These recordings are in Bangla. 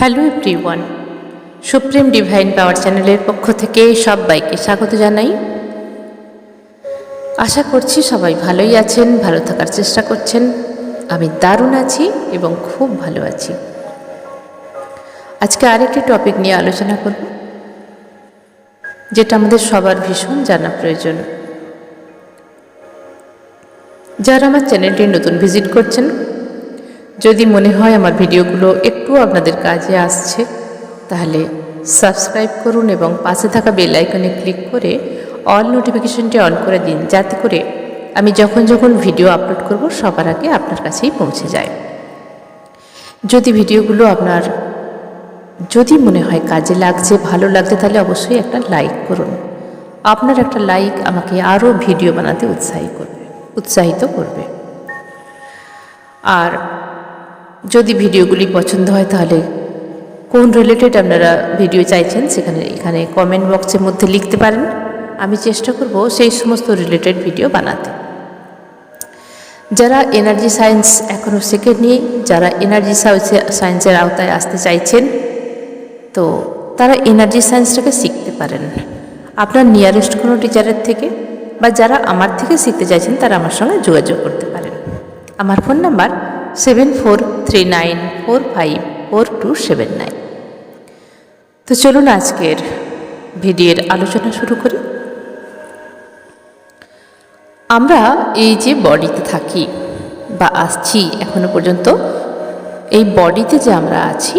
হ্যালো এভরিওয়ান, সুপ্রিম ডিভাইন পাওয়ার চ্যানেলের পক্ষ থেকে সবাইকে স্বাগত জানাই। আশা করছি সবাই ভালোই আছেন, ভালো থাকার চেষ্টা করছেন। আমি দারুণ আছি এবং খুব ভালো আছি। আজকে আরেকটি টপিক নিয়ে আলোচনা করব, যেটা আমাদের সবার ভীষণ জানা প্রয়োজন। যারা আমার চ্যানেলটি নতুন ভিজিট করছেন, যদি মনে হয় আমার ভিডিওগুলো একটু আপনাদের কাজে আসছে, তাহলে সাবস্ক্রাইব করুন এবং পাশে থাকা বেল আইকনে ক্লিক করে অল নোটিফিকেশনটি অন করে দিন, যাতে করে আমি যখন ভিডিও আপলোড করব সবার আগে আপনার কাছেই পৌঁছে যায়। যদি ভিডিওগুলো আপনার যদি মনে হয় কাজে লাগছে, ভালো লাগছে, তাহলে অবশ্যই একটা লাইক করুন। আপনার একটা লাইক আমাকে আরও ভিডিও বানাতে উৎসাহিত করবে। আর যদি ভিডিওগুলি পছন্দ হয়, তাহলে কোন রিলেটেড আপনারা ভিডিও চাইছেন এখানে কমেন্ট বক্সের মধ্যে লিখতে পারেন। আমি চেষ্টা করব সেই সমস্ত রিলেটেড ভিডিও বানাতে। যারা এনার্জি সায়েন্স এখনও শেখেননি, যারা এনার্জি সায়েন্সের আওতায় আসতে চাইছেন, তো তারা এনার্জি সায়েন্সটাকে শিখতে পারেন আপনার নিয়ারেস্ট কোনো টিচারের থেকে, বা যারা আমার থেকে শিখতে চাইছেন তারা আমার সঙ্গে যোগাযোগ করতে পারেন। আমার ফোন নাম্বার 7439454279। তো চলুন আজকের ভিডিওর আলোচনা শুরু করি। আমরা এই যে বডিতে থাকি বা আসছি এখনো পর্যন্ত, এই বডিতে যে আমরা আছি,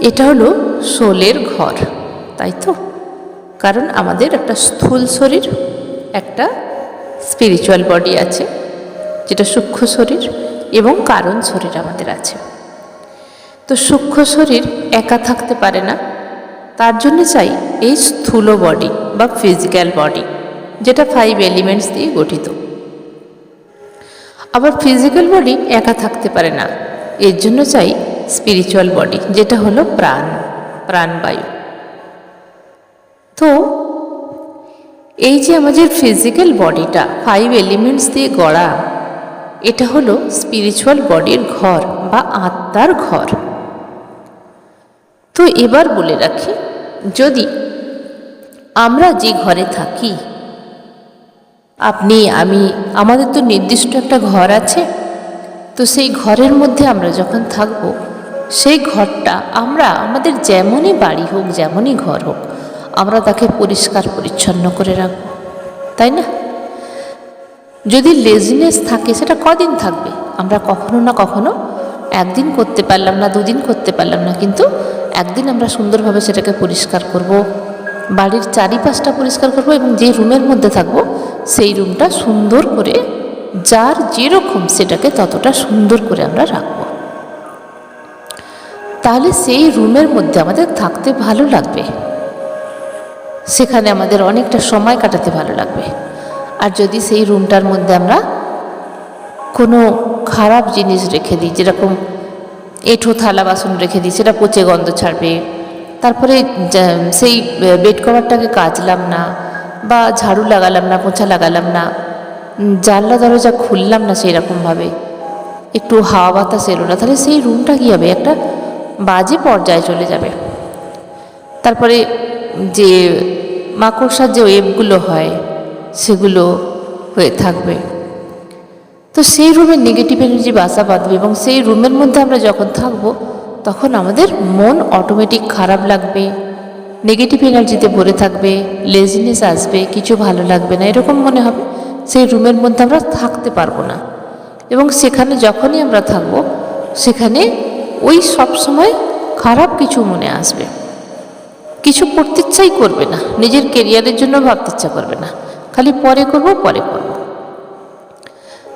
এটা হলো সোলের ঘর, তাই তো? কারণ আমাদের একটা স্থূল শরীর, একটা স্পিরিচুয়াল বডি আছে, যেটা সূক্ষ্ম শরীর, এবং কারণ শরীর আমাদের আছে। তো সূক্ষ্ম শরীর একা থাকতে পারে না, তার জন্য চাই এই স্থূল বডি বা ফিজিক্যাল বডি, যেটা 5 এলিমেন্টস দিয়ে গঠিত। আবার ফিজিক্যাল বডি একা থাকতে পারে না, এর জন্য চাই স্পিরিচুয়াল বডি, যেটা হলো প্রাণবায়ু। তো এই যে আমাদের ফিজিক্যাল বডিটা 5 এলিমেন্টস দিয়ে গড়া, এটা হলো স্পিরিচুয়াল বডির ঘর বা আত্মার ঘর। তো এবার বলে রাখি, যদি আমরা যে ঘরে থাকি, আপনি আমি, আমাদের তো নির্দিষ্ট একটা ঘর আছে। তো সেই ঘরের মধ্যে আমরা যখন থাকব, সেই ঘরটা আমরা আমাদের যেমনই বাড়ি হোক, যেমনই ঘর হোক, আমরা তাকে পরিষ্কার পরিচ্ছন্ন করে রাখব, তাই না? যদি লেজিনেস থাকে, সেটা কদিন থাকবে? আমরা কখনো না কখনো একদিন করতে পারলাম না, দুদিন করতে পারলাম না, কিন্তু একদিন আমরা সুন্দরভাবে সেটাকে পরিষ্কার করব, বাড়ির চারিপাশটা পরিষ্কার করব, এবং যে রুমের মধ্যে থাকব সেই রুমটা সুন্দর করে, যার যেরকম সেটাকে ততটা সুন্দর করে আমরা রাখব। তাহলে সেই রুমের মধ্যে আমাদের থাকতে ভালো লাগবে, সেখানে আমাদের অনেকটা সময় কাটাতে ভালো লাগবে। আর যদি সেই রুমটার মধ্যে আমরা কোনো খারাপ জিনিস রেখে দিই, যেরকম এঁঠো থালা বাসন রেখে দিই, সেটা পচে গন্ধ ছাড়বে। তারপরে সেই বেড কভারটাকে কাচলাম না, বা ঝাড়ু লাগালাম না, পোছা লাগালাম না, জানলা দরজা খুললাম না সেই রকমভাবে, একটু হাওয়া বাতাস এলো না, তাহলে সেই রুমটা কী হবে? একটা বাজে পর্যায়ে চলে যাবে। তারপরে যে মাকড়সার যে ওয়েবগুলো হয়, সেগুলো হয়ে থাকবে। তো সেই রুমে নেগেটিভ এনার্জি বাসা বাঁধবে, এবং সেই রুমের মধ্যে আমরা যখন থাকবো, তখন আমাদের মন অটোমেটিক খারাপ লাগবে, নেগেটিভ এনার্জিতে ভরে থাকবে, লেজিনেস আসবে, কিছু ভালো লাগবে না, এরকম মনে হবে। সেই রুমের মধ্যে আমরা থাকতে পারবো না, এবং সেখানে যখনই আমরা থাকবো, সেখানে ওই সবসময় খারাপ কিছু মনে আসবে, কিছু করতে ইচ্ছাই করবে না, নিজের কেরিয়ারের জন্য ভাবতে ইচ্ছা করবে না, খালি পরে করব।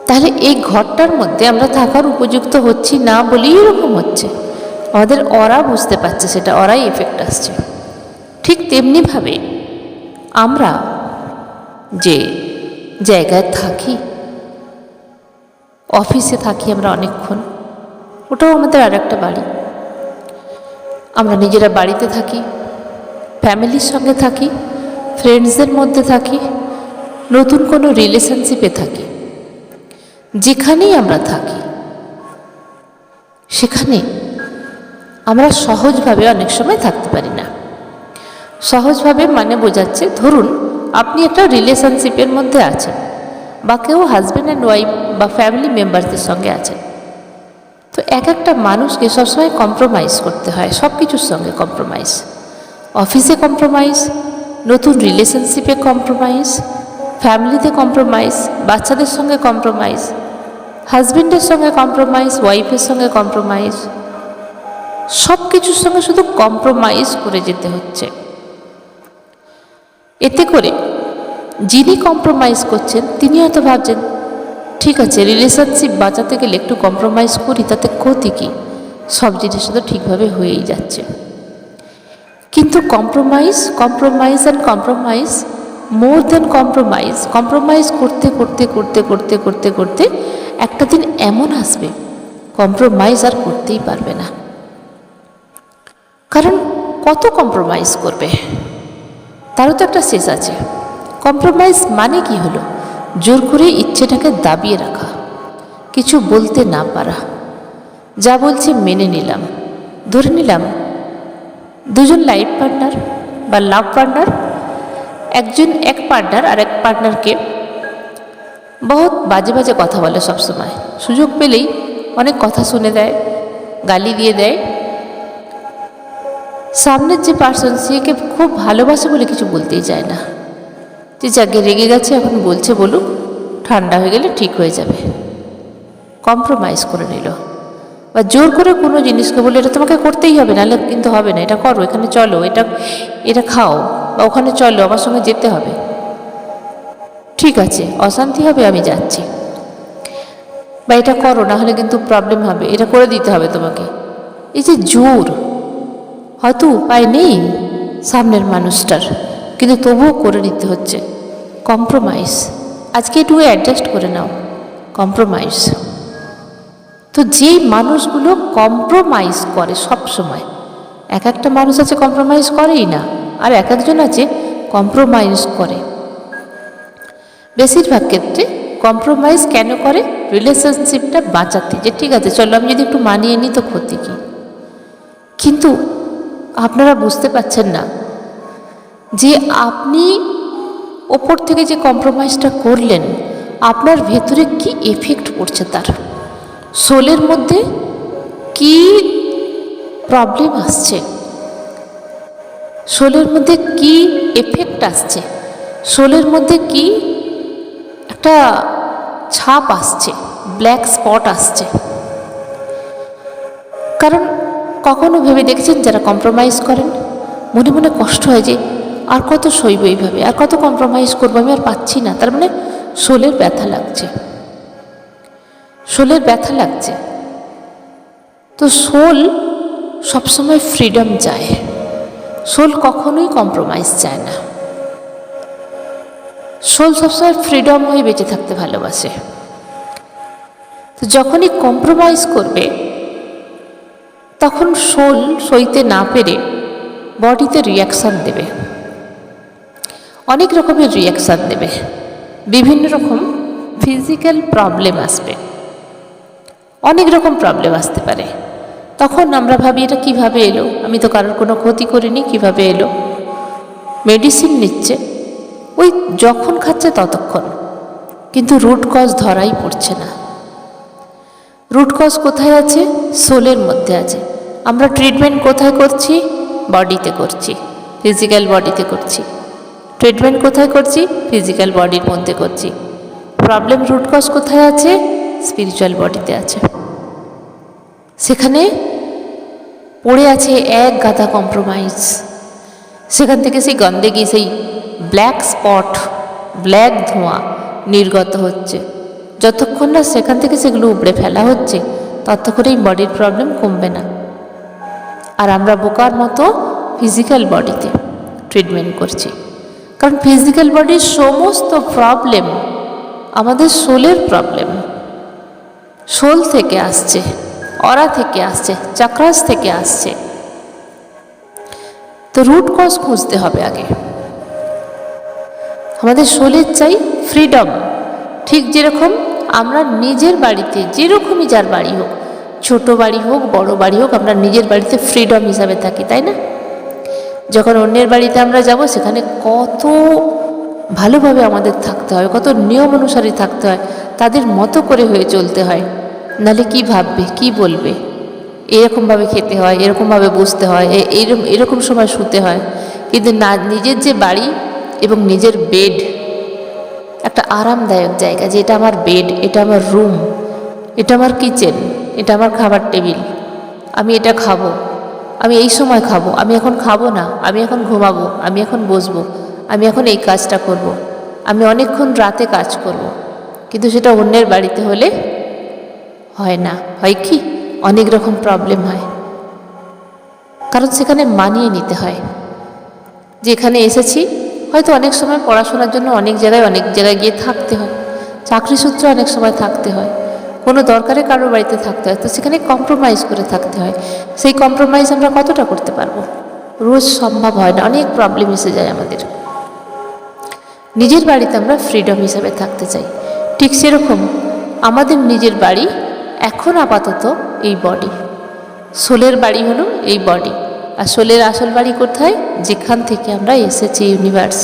তাহলে এই ঘরটার মধ্যে আমরা থাকার উপযুক্ত হচ্ছি না বলেই এরকম হচ্ছে। আমাদের অরা বুঝতে পারছে, সেটা অরাই এফেক্ট আসছে। ঠিক তেমনিভাবে আমরা যে জায়গায় থাকি, অফিসে থাকি আমরা অনেকক্ষণ, ওটাও আমাদের আর একটা বাড়ি। আমরা নিজেরা বাড়িতে থাকি, ফ্যামিলির সঙ্গে থাকি, ফ্রেন্ডসদের মধ্যে থাকি, নতুন কোনো রিলেশনশিপে থাকি, যেখানেই আমরা থাকি, সেখানে আমরা সহজভাবে অনেক সময় থাকতে পারি না। সহজভাবে মানে বোঝাচ্ছে, ধরুন আপনি একটা রিলেশনশিপের মধ্যে আছেন, বা কেউ হাজব্যান্ড অ্যান্ড ওয়াইফ বা ফ্যামিলি মেম্বারদের সঙ্গে আছেন। তো এক একটা মানুষকে সবসময় কম্প্রোমাইজ করতে হয়, সব কিছুর সঙ্গে কম্প্রোমাইজ। অফিসে কম্প্রোমাইজ, নতুন রিলেশনশিপে কম্প্রোমাইজ, ফ্যামিলিতে কম্প্রোমাইজ, বাচ্চাদের সঙ্গে কম্প্রোমাইজ, হাজব্যান্ডের সঙ্গে কম্প্রোমাইজ, ওয়াইফের সঙ্গে কম্প্রোমাইজ, সব কিছুর সঙ্গে শুধু কম্প্রোমাইজ করে যেতে হচ্ছে। এতে করে যিনি কম্প্রোমাইজ করছেন তিনি হয়তো ভাবছেন, ঠিক আছে রিলেশনশিপ বাঁচাতে গেলে একটু কম্প্রোমাইজ করি, তাতে ক্ষতি কী, সব জিনিস তো ঠিকভাবে হয়েই যাচ্ছে। কিন্তু compromise and compromise, more than compromise করতে করতে করতে করতে করতে করতে একটা দিন এমন আসবে কম্প্রোমাইজ আর করতেই পারবে না। কারণ কত কম্প্রোমাইজ করবে, তারও তো একটা শেষ আছে। কম্প্রোমাইজ মানে কি হলো? জোর করে ইচ্ছেটাকে দাবিয়ে রাখা, কিছু বলতে না পারা, যা বলছে মেনে নিলাম। ধরে নিলাম দুজন লাইফ পার্টনার বা লাভ পার্টনার, এক পার্টনার আর এক পার্টনারকে বহুত বাজে বাজে কথা বলে, সবসময় সুযোগ পেলেই অনেক কথা শুনে দেয়, গালি দিয়ে দেয়। সামনের যে পার্সন সেকে খুব ভালোবাসে বলে কিছু বলতেই চায় না, যে যাকে রেগে গেছে এখন বলছে বলুক, ঠান্ডা হয়ে গেলে ঠিক হয়ে যাবে। কম্প্রোমাইজ করে নিল, বা জোর করে কোনো জিনিসকে বলে এটা তোমাকে করতেই হবে, নাহলে কিন্তু হবে না, এটা করো, এখানে চলো, এটা খাও, বা ওখানে চলো, আমার সঙ্গে যেতে হবে। ঠিক আছে, অশান্তি হবে, আমি যাচ্ছি, বা এটা করো, না হলে কিন্তু প্রবলেম হবে, এটা করে দিতে হবে তোমাকে। এই যে জোর, হয়তো উপায় নেই সামনের মানুষটার, কিন্তু তবুও করে নিতে হচ্ছে। কম্প্রোমাইজ, আজকে একটু অ্যাডজাস্ট করে নাও, কম্প্রোমাইজ। তো যেই মানুষগুলো কম্প্রোমাইজ করে সব সময়, একটা মানুষ আছে কম্প্রোমাইজ করেই না, আর একজন আছে কম্প্রোমাইজ করে। বেশিরভাগ ক্ষেত্রে কম্প্রোমাইজ কেন করে? রিলেশনশিপটা বাঁচাতে, যে ঠিক আছে চলো আমি যদি একটু মানিয়ে নিই তো ক্ষতি কী। কিন্তু আপনারা বুঝতে পারছেন না যে আপনি ওপর থেকে যে কম্প্রোমাইজটা করলেন, আপনার ভেতরে কি এফেক্ট পড়ছে, তার সোলের মধ্যে কি প্রবলেম আসছে, সোলের মধ্যে কি এফেক্ট আসছে, সোলের মধ্যে কি একটা ছাপ আসছে, ব্ল্যাক স্পট আসছে। কারণ কখনো ভেবে দেখছেন যারা কম্প্রোমাইজ করেন, মনে মনে কষ্ট হয় যে আর কত সইব এইভাবে, আর কত কম্প্রোমাইজ করবো, আমি আর পাচ্ছি না। তার মানে সোলের ব্যথা লাগছে, সোলের ব্যথা লাগছে। তো সোল সবসময় ফ্রিডম চায়, সোল কখনোই কম্প্রোমাইজ চায় না। সোল সবসময় ফ্রিডম হয়ে বেঁচে থাকতে ভালোবাসে। তো যখনই কম্প্রোমাইজ করবে তখন সোল সইতে না পেরে বডিতে রিয়াকশান দেবে, অনেক রকমের রিয়াকশান দেবে, বিভিন্ন রকম ফিজিক্যাল প্রবলেম আসবে, অনেক রকম প্রবলেম আসতে পারে। তখন আমরা ভাবি এটা কিভাবে এলো, আমি তো কারোর কোনো ক্ষতি করিনি, কিভাবে এলো। মেডিসিন নিচ্ছে, ওই যখন খাচ্ছে ততক্ষণ, কিন্তু রুট কজ ধরাই পড়ছে না। রুট কজ কোথায় আছে? সোলের মধ্যে আছে। আমরা ট্রিটমেন্ট কোথায় করছি? বডিতে করছি, ফিজিক্যাল বডিতে করছি। ট্রিটমেন্ট কোথায় করছি? ফিজিক্যাল বডির মধ্যে করছি। প্রবলেম রুট কজ কোথায় আছে? স্পিরিচুয়াল বডিতে আছে। সেখানে পড়ে আছে এক গাদা কম্প্রোমাইজ। সেখান থেকে সেই গন্ধেগি, সেই ব্ল্যাক স্পট, ব্ল্যাক ধোঁয়া নির্গত হচ্ছে। যতক্ষণ না সেখান থেকে সেগুলো উপড়ে ফেলা হচ্ছে, ততক্ষণ এই বডির প্রবলেম কমবে না। আর আমরা বোকার মতো ফিজিক্যাল বডিতে ট্রিটমেন্ট করছি, কারণ ফিজিক্যাল বডির সমস্ত প্রবলেম আমাদের সোলের প্রবলেম। সোল থেকে আসছে, অরা থেকে আসছে, চাক্রাস থেকে আসছে। তো রুট কজ খুঁজতে হবে আগে। আমাদের সোলের চাই ফ্রিডম। ঠিক যেরকম আমরা নিজের বাড়িতে, যেরকমই যার বাড়ি হোক, ছোট বাড়ি হোক বড় বাড়ি হোক, আমরা নিজের বাড়িতে ফ্রিডম হিসাবে থাকি, তাই না? যখন অন্যের বাড়িতে আমরা যাব, সেখানে কত ভালোভাবে আমাদের থাকতে হয়, কত নিয়ম অনুসারে থাকতে হয়, তাদের মতো করে হয়ে চলতে হয়, নাহলে কি ভাববে, কি বলবে। এরকমভাবে খেতে হয়, এরকমভাবে বসতে হয়, এরকম সময় শুতে হয়। কিন্তু না, নিজের যে বাড়ি এবং নিজের বেড, একটা আরামদায়ক জায়গা, যে এটা আমার বেড, এটা আমার রুম, এটা আমার কিচেন, এটা আমার খাবার টেবিল, আমি এটা খাবো, আমি এই সময় খাবো, আমি এখন খাবো না, আমি এখন ঘুমাবো, আমি এখন বসবো, আমি এখন এই কাজটা করব, আমি অনেকক্ষণ রাতে কাজ করব। কিন্তু সেটা অন্যের বাড়িতে হলে হয় না। হয় কি, অনেক রকম প্রবলেম হয়, কারণ সেখানে মানিয়ে নিতে হয়। যেখানে এসেছি, হয়তো অনেক সময় পড়াশোনার জন্য অনেক জায়গায় গিয়ে থাকতে হয়, চাকরি সূত্রে অনেক সময় থাকতে হয়, কোনো দরকারে কারোর বাড়িতে থাকতে হয়, তো সেখানে কম্প্রোমাইজ করে থাকতে হয়। সেই কম্প্রোমাইজ আমরা কতটা করতে পারবো? রোজ সম্ভব হয় না, অনেক প্রবলেম এসে যায় আমাদের। নিজের বাড়িতে আমরা ফ্রিডম হিসাবে থাকতে চাই। ঠিক সেরকম আমাদের নিজের বাড়ি এখন আপাতত এই বডি, সোলের বাড়ি হলো এই বডি। আর সোলের আসল বাড়ি কোথায়? যেখান থেকে আমরা এসেছি, ইউনিভার্স।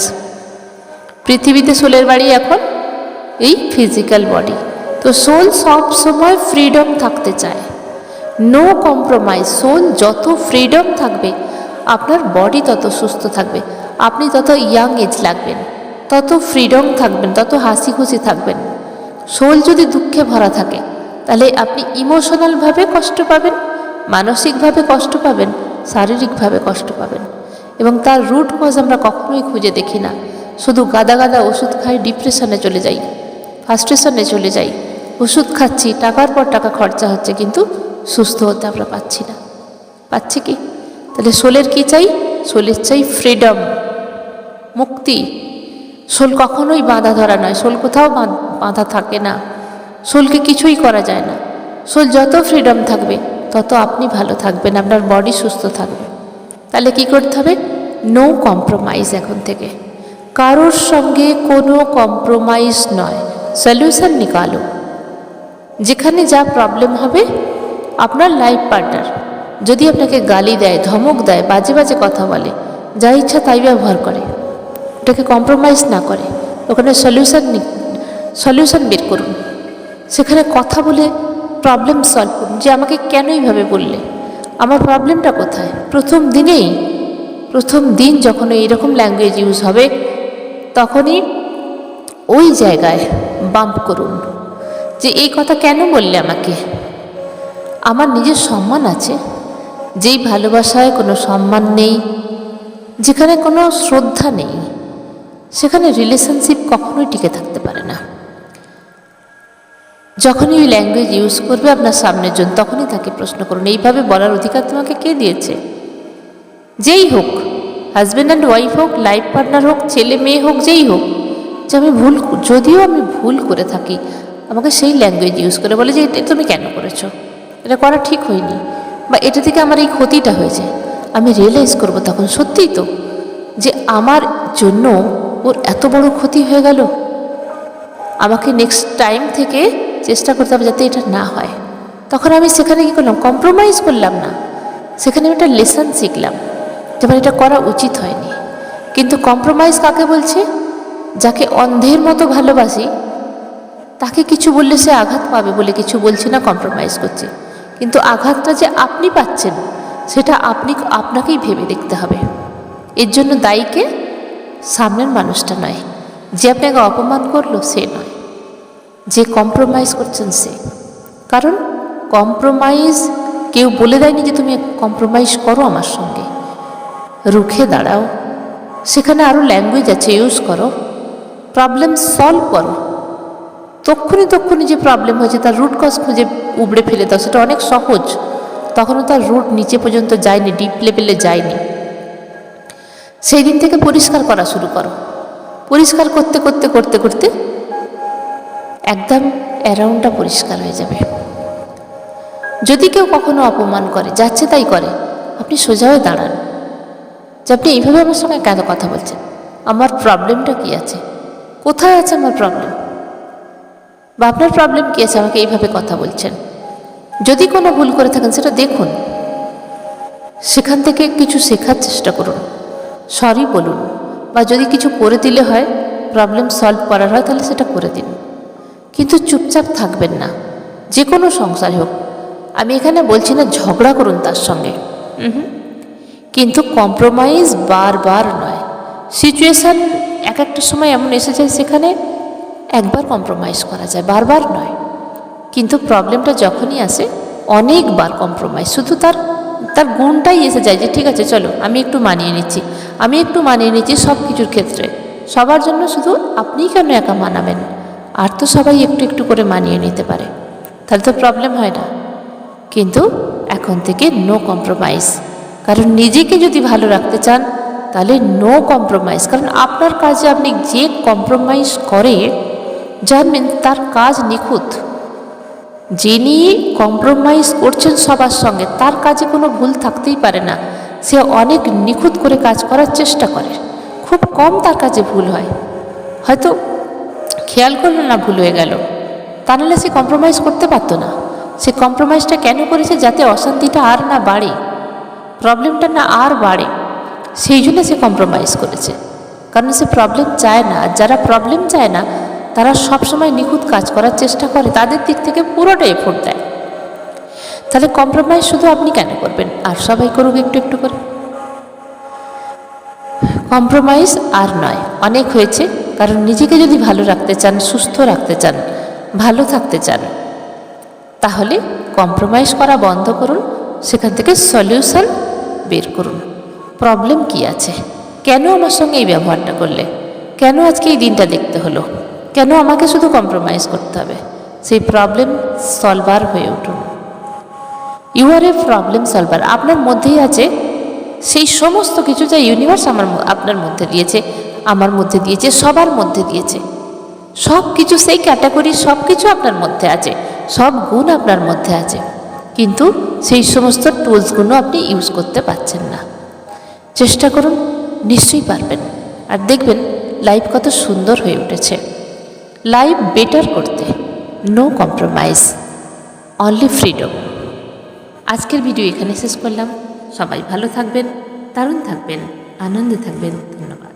পৃথিবীতে সোলের বাড়ি এখন এই ফিজিক্যাল বডি। তো সোল সব সময় ফ্রিডম থাকতে চায়, নো কম্প্রোমাইজ। সোল যত ফ্রিডম থাকবে, আপনার বডি তত সুস্থ থাকবে, আপনি তত ইয়াং এজ লাগবেন, তত ফ্রিডম থাকবেন, তত হাসি খুশি থাকবেন। সোল যদি দুঃখে ভরা থাকে, তাহলে আপনি ইমোশনালভাবে কষ্ট পাবেন, মানসিকভাবে কষ্ট পাবেন, শারীরিকভাবে কষ্ট পাবেন। এবং তার রুট কজ আমরা কখনোই খুঁজে দেখি না, শুধু গাদা গাদা ওষুধ খাই, ডিপ্রেশনে চলে যাই, ফ্রাস্ট্রেশনে চলে যাই, ওষুধ খাচ্ছি, টাকার পর টাকা খরচা হচ্ছে, কিন্তু সুস্থ হতে আমরা পাচ্ছি না। পাচ্ছি কি? তাহলে সোলের কি চাই? সোলের চাই ফ্রিডম, মুক্তি। সোল কখনোই বাঁধা ধরা নয়, সোল কোথাও বাঁধা থাকে না, সোলকে কিছুই করা যায় না। সোল যত ফ্রিডম থাকবে, তত আপনি ভালো থাকবেন, আপনার বডি সুস্থ থাকবে। তাহলে কি করতে হবে? No compromise. এখন থেকে কারোর সঙ্গে কোনো কম্প্রোমাইজ নয়, সলিউশন নিকালো। যেখানে যা প্রবলেম হবে, আপনার লাইফ পার্টনার যদি আপনাকে গালি দেয়, ধমক দেয়, বাজে বাজে কথা বলে, যা ইচ্ছা তাই ব্যবহার করে, ওটাকে কম্প্রোমাইজ না করে ওখানে সলিউশন বের করুন। সেখানে কথা বলে প্রবলেম সলভ করুন, যে আমাকে কেন এইভাবে বললে, আমার প্রবলেমটা কোথায়। প্রথম দিন যখন এইরকম ল্যাঙ্গুয়েজ ইউজ হবে, তখনই ওই জায়গায় বাম্প করুন, যে এই কথা কেন বললে আমাকে। আমার নিজের সম্মান আছে, যেই ভালোবাসায় কোনো সম্মান নেই, যেখানে কোনো শ্রদ্ধা নেই, সেখানে রিলেশনশিপ কখনোই টিকে থাকতে পারে না। যখনই ওই ল্যাঙ্গুয়েজ ইউজ করবে আপনার সামনের জন, তখনই তাকে প্রশ্ন করুন, এইভাবে বলার অধিকার তোমাকে কে দিয়েছে? যেই হোক, হাজব্যান্ড অ্যান্ড ওয়াইফ হোক, লাইফ পার্টনার হোক, ছেলে মেয়ে হোক, যেই হোক, যে যদিও আমি ভুল করে থাকি, আমাকে সেই ল্যাঙ্গুয়েজ ইউজ করে বলে যে এটা তুমি কেন করেছো, এটা করা ঠিক হয়নি, বা এটা থেকে আমার এই ক্ষতিটা হয়েছে। আমি রিয়েলাইজ করব তখন, সত্যিই তো, যে আমার জন্য ওর এত বড় ক্ষতি হয়ে গেল। আমাকে নেক্সট টাইম থেকে চেষ্টা করতে হবে যাতে এটা না হয়। তখন আমি সেখানে কী করলাম? কম্প্রোমাইজ করলাম না, সেখানে আমি একটা লেসন শিখলাম, যেমন এটা করা উচিত হয়নি। কিন্তু কম্প্রোমাইজ কাকে বলছে? যাকে অন্ধের মতো ভালোবাসি, তাকে কিছু বললে সে আঘাত পাবে বলে কিছু বলছি না, কম্প্রোমাইজ করছে। কিন্তু আঘাতটা যে আপনি পাচ্ছেন, সেটা আপনাকেই ভেবে দেখতে হবে। এর জন্য দায়ীকে সামনের মানুষটা নয়, যে আপনাকে অপমান করলো সে নয়, যে কম্প্রোমাইজ করছেন সে। কারণ কম্প্রোমাইজ কেউ বলে দেয়নি যে তুমি কম্প্রোমাইজ করো আমার সঙ্গে, রুখে দাঁড়াও। সেখানে আরও ল্যাঙ্গুয়েজ আছে, ইউজ করো, প্রবলেম সলভ করো। তক্ষুনি যে প্রবলেম হয়েছে তার রুট কজ খুঁজে উবড়ে ফেলে দাও, সেটা অনেক সহজ। তখনও তার রুট নিচে পর্যন্ত যায়নি, ডিপ লেভেলে যায়নি। সেই দিন থেকে পরিষ্কার করা শুরু করো। পরিষ্কার করতে করতে করতে করতে একদম অ্যারাউন্ডটা পরিষ্কার হয়ে যাবে। যদি কেউ কখনো অপমান করে, যাচ্ছে তাই করে, আপনি সোজা হয়ে দাঁড়ান, যে আপনি এইভাবে আমার সঙ্গে কেন কথা বলছেন, আমার প্রবলেমটা কী আছে, কোথায় আছে আমার প্রবলেম, বা আপনার প্রবলেম কী আছে আমাকে এইভাবে কথা বলছেন। যদি কোনো ভুল করে থাকেন সেটা দেখুন, সেখান থেকে কিছু শেখার চেষ্টা করুন, সরি বলুন, বা যদি কিছু করে দিলে হয়, প্রবলেম সলভ করার হয়, তাহলে সেটা করে দিন। কিন্তু চুপচাপ থাকবেন না, যে কোনো সংসার হোক। আমি এখানে বলছি না ঝগড়া করুন তার সঙ্গে, কিন্তু কম্প্রোমাইজ বারবার নয়। সিচুয়েশান এক একটা সময় এমন এসে যায় সেখানে একবার কম্প্রোমাইজ করা যায়, বারবার নয়। কিন্তু প্রবলেমটা যখনই আসে অনেকবার কম্প্রোমাইজ, শুধু তার গুণটাই এসে যায় যে ঠিক আছে চলো আমি একটু মানিয়ে নিচ্ছি সব কিছুর ক্ষেত্রে। সবার জন্য শুধু আপনিই কেন একা মানাবেন, আর তো সবাই একটু একটু করে মানিয়ে নিতে পারে, তাহলে তো প্রবলেম হয় না। কিন্তু এখন থেকে নো কম্প্রোমাইজ, কারণ নিজেকে যদি ভালো রাখতে চান তাহলে নো কম্প্রোমাইজ। কারণ আপনার কাজে আপনি যে কম্প্রোমাইজ করে জানবেন তার কাজ নিখুঁত। যিনি কম্প্রোমাইজ করছেন সবার সঙ্গে তার কাজে কোনো ভুল থাকতেই পারে না, সে অনেক নিখুঁত করে কাজ করার চেষ্টা করে, খুব কম তার কাজে ভুল হয়। হয়তো খেয়াল করলো না ভুল হয়ে গেল, তা নাহলে সে কম্প্রোমাইজ করতে পারতো না। সে কম্প্রোমাইজটা কেন করেছে, যাতে অশান্তিটা আর না বাড়ে, প্রবলেমটা না আর বাড়ে, সেই জন্য সে কম্প্রোমাইজ করেছে। কারণ সে প্রবলেম চায় না, আর যারা প্রবলেম চায় না তারা সবসময় নিখুঁত কাজ করার চেষ্টা করে, তাদের দিক থেকে পুরোটা এফোর্ট দেয়। তাহলে কম্প্রোমাইজ শুধু আপনি কেন করবেন, আর সবাই করুক একটু একটু করে। কম্প্রোমাইজ আর নয়, অনেক হয়েছে। কারণ নিজেকে যদি ভালো রাখতে চান, সুস্থ রাখতে চান, ভালো থাকতে চান, তাহলে কম্প্রোমাইজ করা বন্ধ করুন, সেখান থেকে সলিউশন বের করুন। প্রবলেম কি আছে, কেন আমার সঙ্গে এই ব্যবহারটা করলে, কেন আজকে এই দিনটা দেখতে হলো, কেন আমাকে শুধু কম্প্রোমাইজ করতে হবে, সেই প্রবলেম সলভার হয়ে উঠুন। You are a problem solver. আপনার মধ্যেই আছে সেই সমস্ত কিছু যা ইউনিভার্স আপনার মধ্যে দিয়েছে, আমার মধ্যে দিয়েছে, সবার মধ্যে দিয়েছে। সব কিছু সেই ক্যাটাগরি, সব কিছু আপনার মধ্যে আছে, সব গুণ আপনার মধ্যে আছে, কিন্তু সেই সমস্ত টুলসগুলো আপনি ইউজ করতে পারছেন না। চেষ্টা করুন, নিশ্চয়ই পারবেন। আর দেখবেন লাইফ কত সুন্দর হয়ে উঠেছে। লাইফ বেটার করতে নো কম্প্রোমাইজ, অনলি ফ্রিডম। আজকের ভিডিও এখানে শেষ করলাম। সবাই ভালো থাকবেন, দারুণ থাকবেন, আনন্দে থাকবেন। ধন্যবাদ।